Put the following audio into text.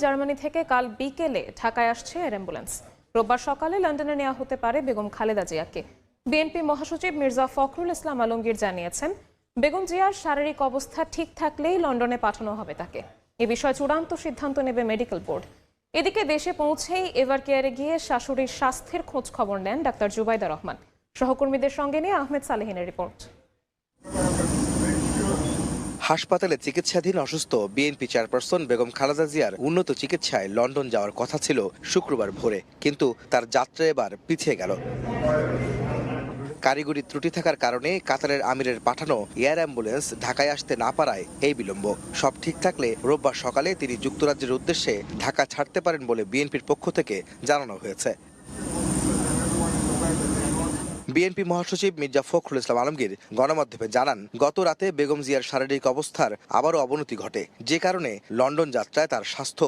Germany থেকে কাল বিকেলে ঢাকায় আসছে এয়ার অ্যাম্বুলেন্স। রোববার সকালে লন্ডনে নেওয়া হতে পারে বেগম খালেদা জিয়াকে। বিএনপি মহাসচিব মির্জা ফখরুল ইসলাম আলমগীর জানিয়েছেন, বেগম জিয়ার শারীরিক অবস্থা ঠিক থাকলেই লন্ডনে পাঠানো হবে তাকে। এ বিষয়ে চূড়ান্ত সিদ্ধান্ত নেবে মেডিকেল বোর্ড। এদিকে দেশে পৌঁছেই এভার কেয়ারে গিয়ে শাশুড়ির স্বাস্থ্যের খোঁজ খবর নেন ডাক্তার জুবাইদা রহমান। সহকর্মীদের সঙ্গে নিয়ে আহমেদ সালেহিনের রিপোর্ট। হাসপাতালে চিকিৎসাধীন অসুস্থ বিএনপি চেয়ারপারসন বেগম খালেদা জিয়ার উন্নত চিকিৎসায় লন্ডন যাওয়ার কথা ছিল শুক্রবার ভোরে, কিন্তু তার যাত্রা এবার পিছিয়ে গেল। কারিগরি ত্রুটি থাকার কারণে কাতারের আমিরের পাঠানো এয়ার অ্যাম্বুলেন্স ঢাকায় আসতে না পারায় এই বিলম্ব। সব ঠিক থাকলে রোববার সকালে তিনি যুক্তরাজ্যের উদ্দেশ্যে ঢাকা ছাড়তে পারেন বলে বিএনপির পক্ষ থেকে জানানো হয়েছে। বিএনপি মহাসচিব মির্জা ফখরুল ইসলাম আলমগীর গণমাধ্যমে জানান, গত রাতে বেগম জিয়ার শারীরিক অবস্থার আবারও অবনতি ঘটে, যে কারণে লন্ডন যাত্রায় তার স্বাস্থ্য